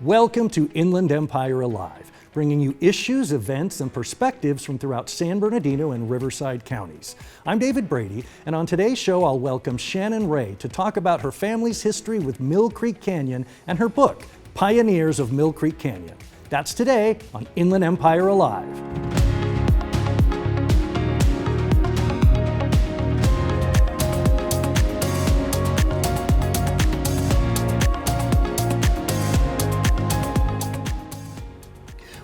Welcome to Inland Empire Alive, bringing you issues, events, and perspectives from throughout San Bernardino and Riverside counties. I'm David Brady, and on today's show I'll welcome Shannon Wray to talk about her family's history with Mill Creek Canyon and her book, Pioneers of Mill Creek Canyon. That's today on Inland Empire Alive.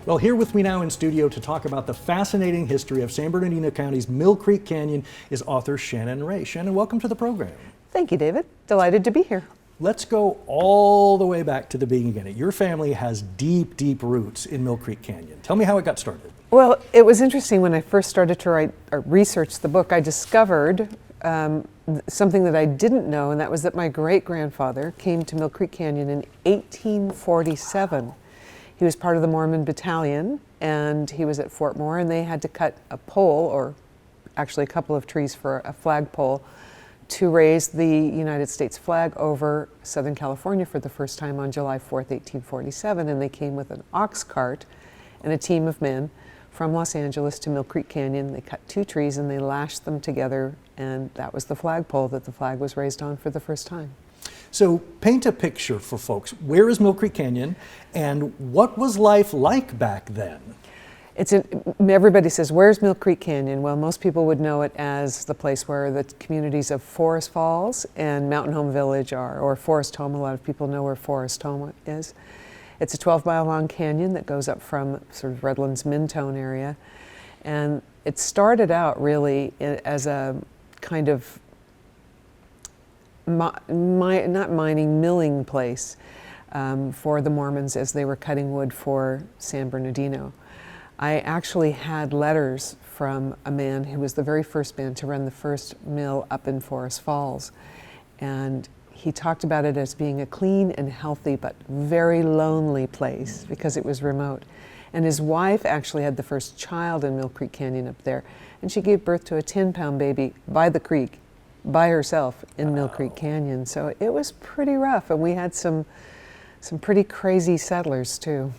Well, here with me now in studio to talk about the fascinating history of San Bernardino County's Mill Creek Canyon is author Shannon Wray. Shannon, welcome to the program. Thank you, David. Delighted to be here. Let's go all the way back to the beginning. Your family has deep, deep roots in Mill Creek Canyon. Tell me how it got started. Well, it was interesting when I first started to write or research the book. I discovered something that I didn't know, and that was that my great-grandfather came to Mill Creek Canyon in 1847. He was part of the Mormon battalion, and he was at Fort Moore, and they had to cut a pole, or actually a couple of trees for a flagpole, to raise the United States flag over Southern California for the first time on July 4th, 1847. And they came with an ox cart and a team of men from Los Angeles to Mill Creek Canyon. They cut two trees and they lashed them together, and that was the flagpole that the flag was raised on for the first time. So paint a picture for folks. Where is Mill Creek Canyon, and what was life like back then? Everybody says, where's Mill Creek Canyon? Well, most people would know it as the place where the communities of Forest Falls and Mountain Home Village are, or Forest Home. A lot of people know where Forest Home is. It's a 12-mile long canyon that goes up from sort of Redlands Mentone area. And it started out really as a kind of not mining, milling place for the Mormons as they were cutting wood for San Bernardino. I actually had letters from a man who was the very first man to run the first mill up in Forest Falls. And he talked about it as being a clean and healthy but very lonely place because it was remote. And his wife actually had the first child in Mill Creek Canyon up there. And she gave birth to a 10-pound baby by the creek by herself in Mill Creek Canyon. So it was pretty rough, and we had some pretty crazy settlers too.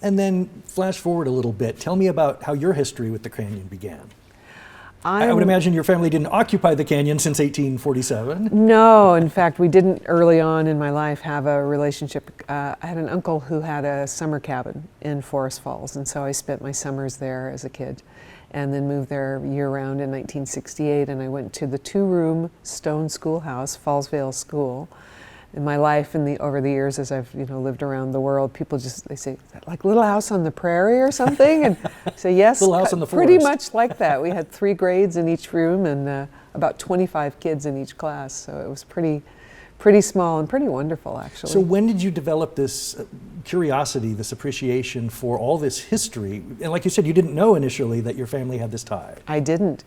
And then flash forward a little bit. Tell me about how your history with the canyon began. I would imagine your family didn't occupy the canyon since 1847. No, in fact, we didn't early on in my life have a relationship. I had an uncle who had a summer cabin in Forest Falls, and so I spent my summers there as a kid, and then moved there year-round in 1968, and I went to the two-room stone schoolhouse, Fallsvale School. In my life, over the years, as I've lived around the world, people they say, like Little House on the Prairie or something, and I say yes, Little House on the pretty Forest. much like that. We had 3 grades in each room and about 25 kids in each class, so it was pretty small and pretty wonderful, actually. So when did you develop this curiosity, this appreciation for all this history? And like you said, you didn't know initially that your family had this tie. I didn't.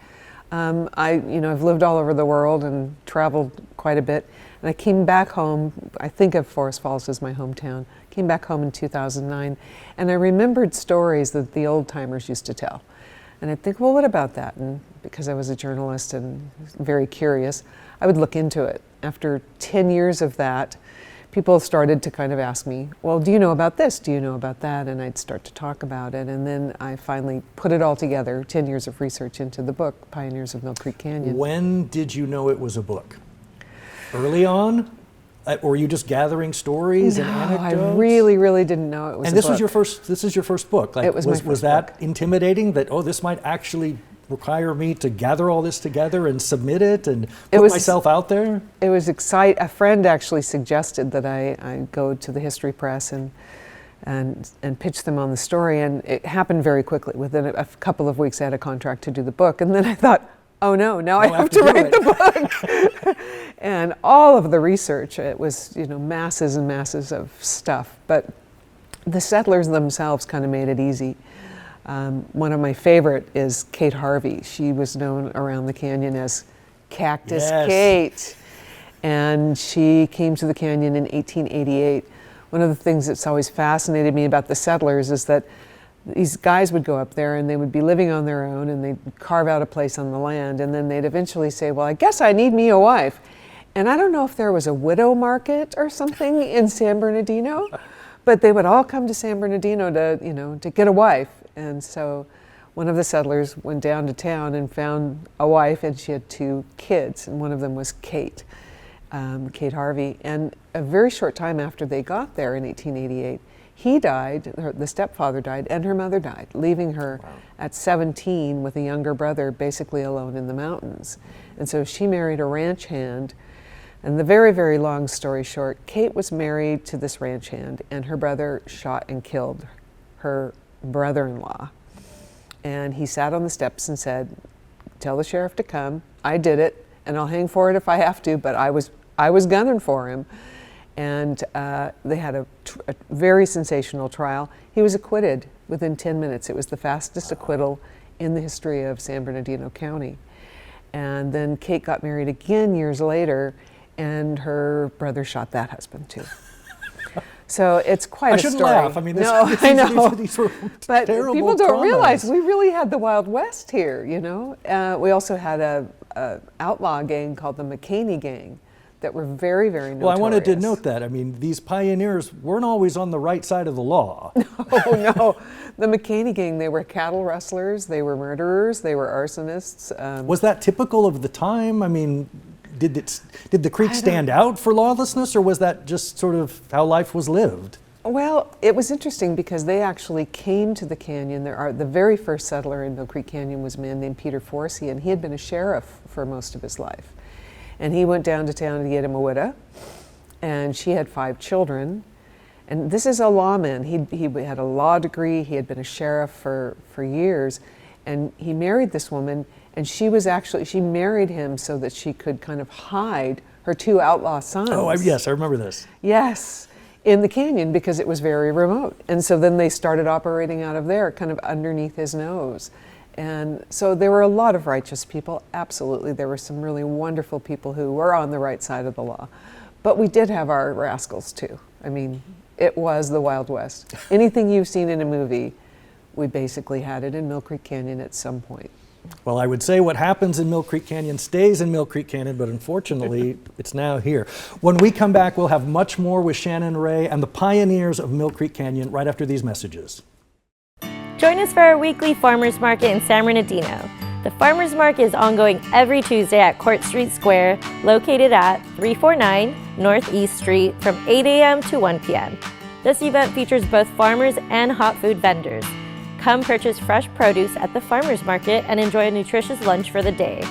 I've lived all over the world and traveled quite a bit. And I came back home, I think of Forest Falls as my hometown, came back home in 2009, and I remembered stories that the old timers used to tell. And I'd think, well, what about that? And because I was a journalist and very curious, I would look into it. After 10 years of that, people started to kind of ask me, well, do you know about this? Do you know about that? And I'd start to talk about it. And then I finally put it all together, 10 years of research into the book, Pioneers of Mill Creek Canyon. When did you know it was a book? Early on? Or were you just gathering stories and anecdotes? I really didn't know it was and a this book. This is your first book. It was my first Was that book. intimidating that, this might actually require me to gather all this together and submit it and put myself out there? It was exciting. A friend actually suggested that I go to the History Press and pitch them on the story, and it happened very quickly. Within a couple of weeks I had a contract to do the book, and then I thought, oh no, now I have to write the book. And all of the research, it was masses and masses of stuff, but the settlers themselves kind of made it easy. One of my favorite is Kate Harvey. She was known around the canyon as Cactus Kate, and she came to the canyon in 1888. One of the things that's always fascinated me about the settlers is that these guys would go up there and they would be living on their own, and they'd carve out a place on the land, and then they'd eventually say, well, I guess I need me a wife. And I don't know if there was a widow market or something in San Bernardino, But they would all come to San Bernardino to get a wife. And so one of the settlers went down to town and found a wife, and she had 2 kids, and one of them was Kate Harvey. And a very short time after they got there in 1888, he died, the stepfather died, and her mother died, leaving her at 17 with a younger brother, basically alone in the mountains. And so she married a ranch hand. And the very, very long story short, Kate was married to this ranch hand, and her brother shot and killed her brother-in-law. And he sat on the steps and said, "Tell the sheriff to come. I did it, and I'll hang for it if I have to, but I was gunning for him." And they had a very sensational trial. He was acquitted within 10 minutes. It was the fastest acquittal in the history of San Bernardino County. And then Kate got married again years later, and her brother shot that husband too. So it's quite a story. I shouldn't laugh. I mean, I know. These were but terrible people don't traumas. realize we really had the Wild West here, you know. We also had a outlaw gang called the McCaney Gang that were very, very notorious. Well, I wanted to note that. I mean, these pioneers weren't always on the right side of the law. No. The McCaney Gang, they were cattle rustlers, they were murderers, they were arsonists. Was that typical of the time? I mean, did the Creek stand out for lawlessness, or was that just sort of how life was lived? Well, it was interesting because they actually came to the canyon. The very first settler in Mill Creek Canyon was a man named Peter Forsey, and he had been a sheriff for most of his life. And he went down to town to get him a widow, and she had 5 children. And this is a lawman. He had a law degree. He had been a sheriff for years, and he married this woman. And she married him so that she could kind of hide her 2 outlaw sons. Oh, yes, I remember this. Yes, in the canyon, because it was very remote. And so then they started operating out of there, kind of underneath his nose. And so there were a lot of righteous people, absolutely. There were some really wonderful people who were on the right side of the law. But we did have our rascals too. I mean, it was the Wild West. Anything you've seen in a movie, we basically had it in Mill Creek Canyon at some point. Well, I would say what happens in Mill Creek Canyon stays in Mill Creek Canyon, but unfortunately, it's now here. When we come back, we'll have much more with Shannon Wray and the pioneers of Mill Creek Canyon right after these messages. Join us for our weekly farmers market in San Bernardino. The farmers market is ongoing every Tuesday at Court Street Square, located at 349 Northeast Street from 8 a.m. to 1 p.m. This event features both farmers and hot food vendors. Come purchase fresh produce at the farmers market and enjoy a nutritious lunch for the day.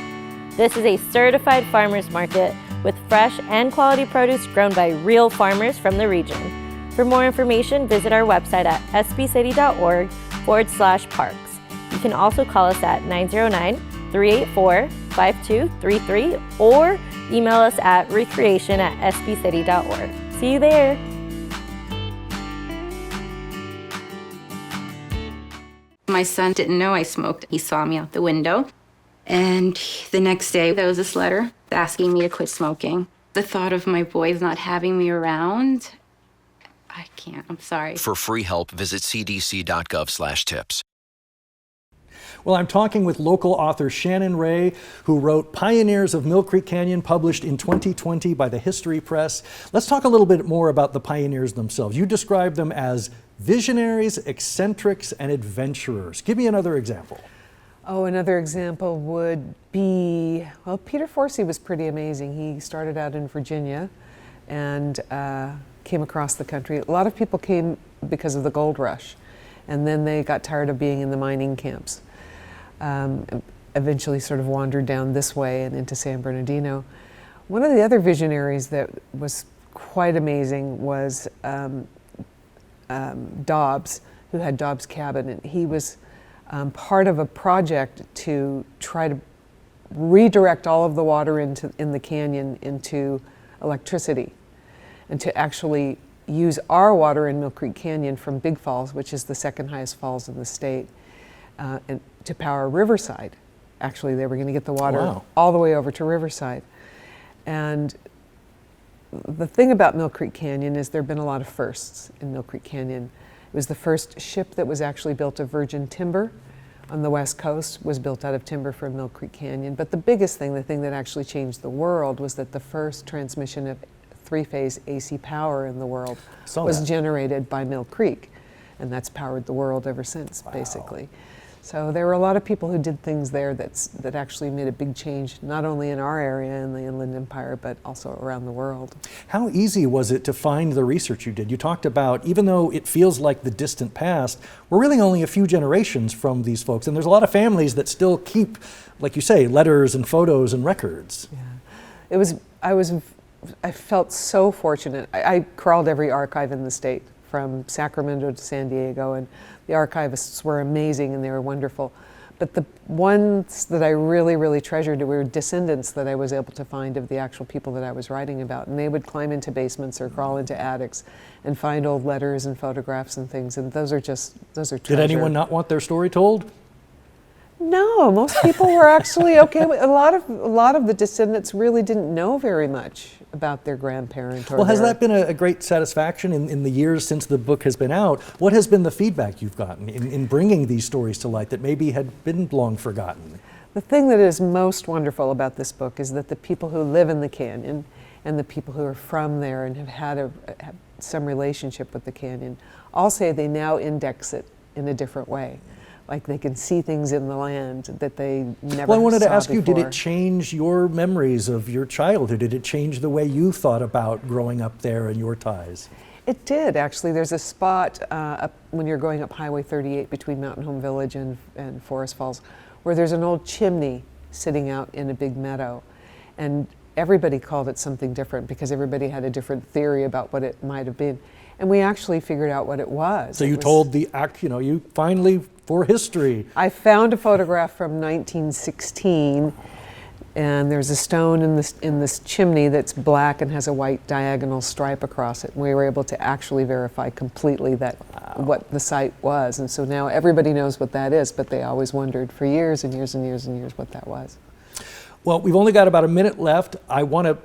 This is a certified farmers market with fresh and quality produce grown by real farmers from the region. For more information, visit our website at sbcity.org/parks. You can also call us at 909-384-5233 or email us at recreation@sbcity.org. See you there. My son didn't know I smoked. He saw me out the window. And the next day, there was this letter asking me to quit smoking. The thought of my boys not having me around, I can't. I'm sorry. For free help, visit cdc.gov/tips. Well, I'm talking with local author Shannon Wray, who wrote Pioneers of Mill Creek Canyon, published in 2020 by the History Press. Let's talk a little bit more about the pioneers themselves. You describe them as visionaries, eccentrics, and adventurers. Give me another example. Oh, another example would be, well, Peter Forsey was pretty amazing. He started out in Virginia and came across the country. A lot of people came because of the gold rush, and then they got tired of being in the mining camps. Eventually sort of wandered down this way and into San Bernardino. One of the other visionaries that was quite amazing was Dobbs, who had Dobbs Cabin, and he was part of a project to try to redirect all of the water in the canyon into electricity, and to actually use our water in Mill Creek Canyon from Big Falls, which is the second highest falls in the state, and to power Riverside. Actually, they were going to get the water all the way over to Riverside. And the thing about Mill Creek Canyon is there have been a lot of firsts in Mill Creek Canyon. It was the first ship that was actually built of virgin timber on the West Coast, was built out of timber from Mill Creek Canyon. But the biggest thing, the thing that actually changed the world, was that the first transmission of three-phase AC power in the world Saw was that. generated by Mill Creek, and that's powered the world ever since, basically. So there were a lot of people who did things there that actually made a big change, not only in our area in the Inland Empire, but also around the world. How easy was it to find the research you did? You talked about, even though it feels like the distant past, we're really only a few generations from these folks, and there's a lot of families that still keep, like you say, letters and photos and records. Yeah. I felt so fortunate. I crawled every archive in the state, from Sacramento to San Diego, and the archivists were amazing and they were wonderful. But the ones that I really, really treasured were descendants that I was able to find of the actual people that I was writing about. And they would climb into basements or crawl into attics and find old letters and photographs and things. And those are treasure. Did anyone not want their story told? No, most people were actually okay. A lot of the descendants really didn't know very much about their grandparent. Or Well, has that been a great satisfaction in the years since the book has been out? What has been the feedback you've gotten in bringing these stories to light that maybe had been long forgotten? The thing that is most wonderful about this book is that the people who live in the canyon and the people who are from there and have had some relationship with the canyon all say they now index it in a different way. Like they can see things in the land that they never saw. Well, I wanted to ask you, did before. it change your memories of your childhood? Did it change the way you thought about growing up there and your ties? It did, actually. There's a spot up when you're going up Highway 38 between Mountain Home Village and Forest Falls where there's an old chimney sitting out in a big meadow. And everybody called it something different because everybody had a different theory about what it might have been. And we actually figured out what it was. So you told the act, you finally, for history. I found a photograph from 1916, and there's a stone in this chimney that's black and has a white diagonal stripe across it. And we were able to actually verify completely that what the site was. And so now everybody knows what that is, but they always wondered for years and years and years and years what that was. Well, we've only got about a minute left. I want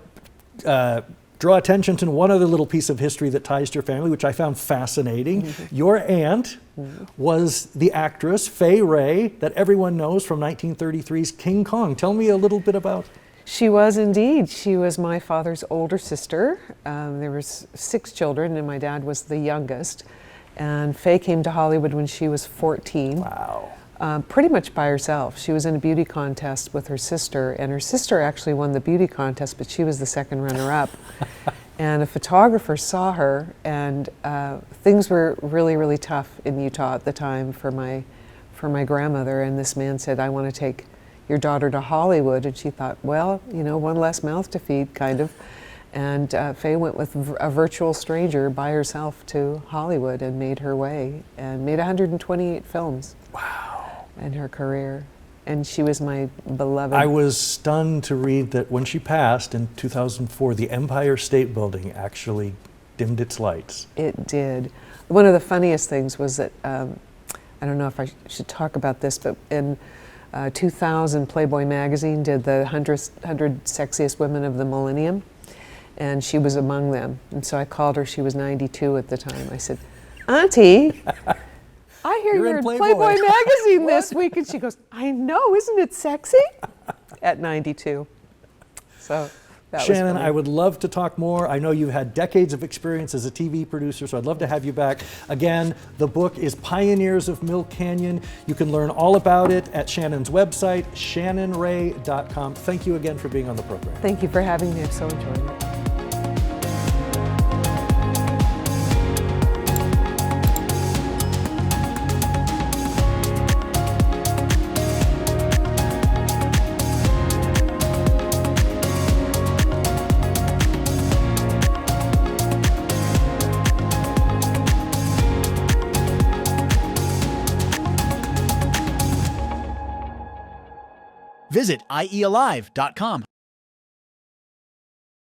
to draw attention to one other little piece of history that ties to your family, which I found fascinating. Mm-hmm. Your aunt was the actress, Fay Wray, that everyone knows from 1933's King Kong. Tell me a little bit about. She was indeed. She was my father's older sister. There was 6 children, and my dad was the youngest. And Fay came to Hollywood when she was 14. Wow. Pretty much by herself. She was in a beauty contest with her sister, and her sister actually won the beauty contest, but she was the second runner-up. And a photographer saw her, and things were really, really tough in Utah at the time for my grandmother. And this man said, "I want to take your daughter to Hollywood." And she thought, well, one less mouth to feed, kind of. And Fay went with a virtual stranger by herself to Hollywood and made her way and made 128 films. Wow. In her career, and she was my beloved. I was stunned to read that when she passed in 2004, the Empire State Building actually dimmed its lights. It did. One of the funniest things was that, I don't know if I should talk about this, but in 2000, Playboy magazine did the 100 sexiest women of the millennium, and she was among them. And so I called her, she was 92 at the time. I said, "Auntie, I hear you're in Playboy magazine this week." And she goes, "I know, isn't it sexy?" At 92. So that Shannon, was funny. I would love to talk more. I know you've had decades of experience as a TV producer, so I'd love to have you back. Again, the book is Pioneers of Mill Canyon. You can learn all about it at Shannon's website, shannonray.com. Thank you again for being on the program. Thank you for having me. I've so enjoyed it. Visit IEAlive.com.